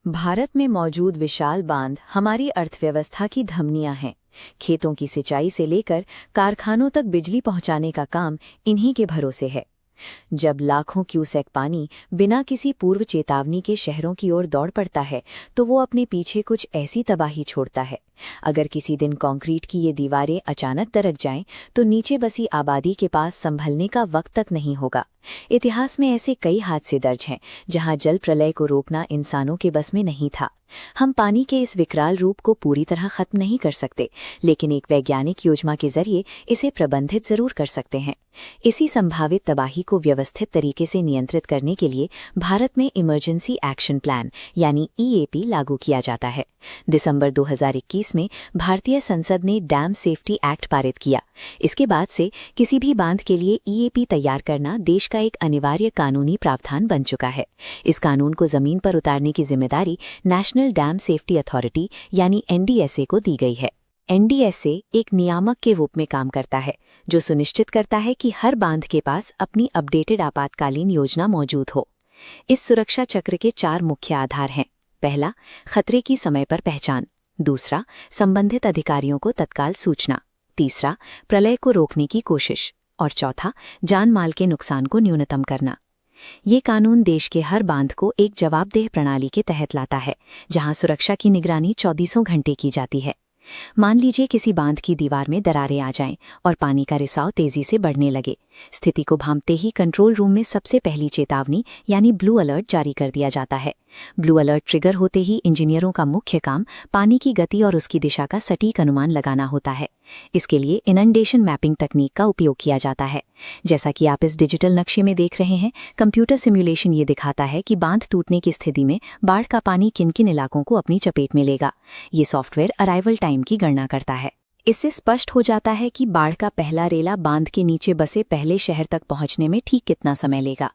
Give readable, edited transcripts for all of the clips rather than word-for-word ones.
भारत में मौजूद विशाल बांध हमारी अर्थव्यवस्था की धमनियां हैं। खेतों की सिंचाई से लेकर कारखानों तक बिजली पहुंचाने का काम इन्हीं के भरोसे है। जब लाखों क्यूसेक पानी बिना किसी पूर्व चेतावनी के शहरों की ओर दौड़ पड़ता है, तो वो अपने पीछे कुछ ऐसी तबाही छोड़ता है। अगर किसी दिन कंक्रीट की ये दीवारें अचानक दरक जाएं, तो नीचे बसी आबादी के पास संभलने का वक्त तक नहीं होगा। इतिहास में ऐसे कई हादसे दर्ज हैं, जहां जल प्रलय को रोकना इंसानों के बस में नहीं था। हम पानी के इस विकराल रूप को पूरी तरह खत्म नहीं कर सकते, लेकिन एक वैज्ञानिक योजना के जरिए इसे प्रबंधित जरूर कर सकते हैं। इसी संभावित तबाही को व्यवस्थित तरीके से नियंत्रित करने के लिए भारत में इमरजेंसी एक्शन प्लान यानी ईएपी लागू किया जाता है। दिसंबर 2021 में भारतीय संसद ने डैम सेफ्टी एक्ट पारित किया। इसके बाद से किसी भी बांध के लिए ईएपी तैयार करना देश का एक अनिवार्य कानूनी प्रावधान बन चुका है। इस कानून को जमीन पर उतारने की जिम्मेदारी नेशनल डैम सेफ्टी अथॉरिटी यानी एनडीएसए को दी गई है। एनडीएसए एक नियामक के रूप में काम करता है, जो सुनिश्चित करता है कि हर बांध के पास अपनी अपडेटेड आपातकालीन योजना मौजूद हो। इस सुरक्षा चक्र के 4 मुख्य आधार हैं। पहला, खतरे की समय पर पहचान। दूसरा, संबंधित अधिकारियों को तत्काल सूचना। तीसरा, प्रलय को रोकने की कोशिश। और चौथा, जान माल के नुकसान को न्यूनतम करना। ये कानून देश के हर बांध को एक जवाबदेह प्रणाली के तहत लाता है, जहां सुरक्षा की निगरानी 24 घंटे की जाती है। मान लीजिए किसी बांध की दीवार में दरारें आ जाएं और पानी का रिसाव तेजी से बढ़ने लगे। स्थिति को भांपते ही कंट्रोल रूम में सबसे पहली चेतावनी यानी ब्लू अलर्ट जारी कर दिया जाता है। ब्लू अलर्ट ट्रिगर होते ही इंजीनियरों का मुख्य काम पानी की गति और उसकी दिशा का सटीक अनुमान लगाना होता है। इसके लिए इनंडेशन मैपिंग तकनीक का उपयोग किया जाता है। जैसा कि आप इस डिजिटल नक्शे में देख रहे हैं, कंप्यूटर सिमुलेशन ये दिखाता है कि बांध टूटने की स्थिति में बाढ़ का पानी किन किन इलाकों को अपनी चपेट में लेगा। ये सॉफ्टवेयर अराइवल टाइम की गणना करता है। इससे स्पष्ट हो जाता है कि बाढ़ का पहला रेला बांध के नीचे बसे पहले शहर तक पहुंचने में ठीक कितना समय लेगा।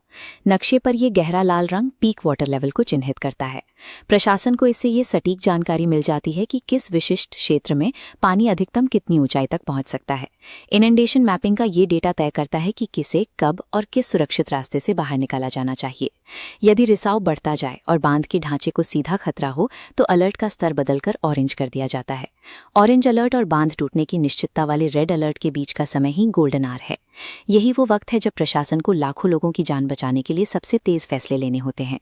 नक्शे पर यह गहरा लाल रंग पीक वाटर लेवल को चिन्हित करता है। प्रशासन को इससे ये सटीक जानकारी मिल जाती है कि किस विशिष्ट क्षेत्र में पानी अधिकतम कितनी ऊंचाई तक पहुंच सकता है। इनंडेशन मैपिंग का ये डेटा तय करता है कि किसे, कब और किस सुरक्षित रास्ते से बाहर निकाला जाना चाहिए। यदि रिसाव बढ़ता जाए और बांध के ढांचे को सीधा खतरा हो, तो अलर्ट का स्तर बदलकर ऑरेंज कर दिया जाता है। ऑरेंज अलर्ट और बांध टूटने की निश्चितता वाले रेड अलर्ट के बीच का समय ही गोल्डन आवर है। यही वो वक्त है जब प्रशासन को लाखों लोगों की जान बचाने के लिए सबसे तेज फैसले लेने होते हैं।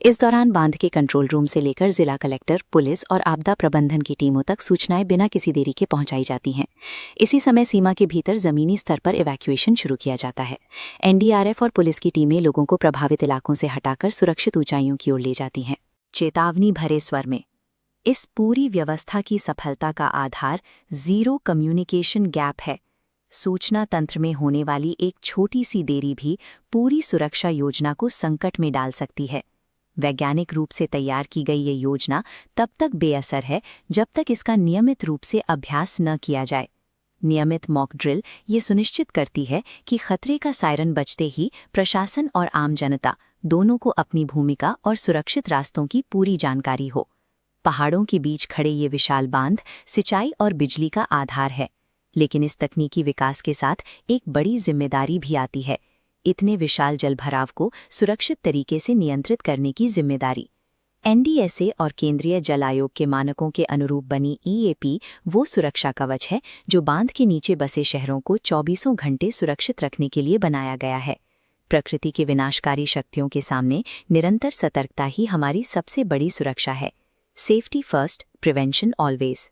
इस दौरान बांध के कंट्रोल रूम से लेकर जिला कलेक्टर, पुलिस और आपदा प्रबंधन की टीमों तक सूचनाएं बिना किसी देरी के पहुंचाई जाती हैं। इसी समय सीमा के भीतर जमीनी स्तर पर इवैक्यूएशन शुरू किया जाता है। एनडीआरएफ और पुलिस की टीमें लोगों को प्रभावित इलाकों से हटाकर सुरक्षित ऊंचाइयों की ओर ले जाती हैं। चेतावनी भरे स्वर में इस पूरी व्यवस्था की सफलता का आधार जीरो कम्युनिकेशन गैप है। सूचना तंत्र में होने वाली एक छोटी सी देरी भी पूरी सुरक्षा योजना को संकट में डाल सकती है। वैज्ञानिक रूप से तैयार की गई ये योजना तब तक बेअसर है जब तक इसका नियमित रूप से अभ्यास न किया जाए। नियमित मॉक ड्रिल ये सुनिश्चित करती है कि खतरे का सायरन बजते ही प्रशासन और आम जनता दोनों को अपनी भूमिका और सुरक्षित रास्तों की पूरी जानकारी हो। पहाड़ों के बीच खड़े ये विशाल बांध सिंचाई और बिजली का आधार है, लेकिन इस तकनीकी विकास के साथ एक बड़ी जिम्मेदारी भी आती है। इतने विशाल जलभराव को सुरक्षित तरीके से नियंत्रित करने की जिम्मेदारी। एनडीएसए और केंद्रीय जल आयोग के मानकों के अनुरूप बनी ईएपी वो सुरक्षा कवच है जो बांध के नीचे बसे शहरों को 24 घंटे सुरक्षित रखने के लिए बनाया गया है। प्रकृति के विनाशकारी शक्तियों के सामने निरंतर सतर्कता ही हमारी सबसे बड़ी सुरक्षा है। Safety first, prevention always.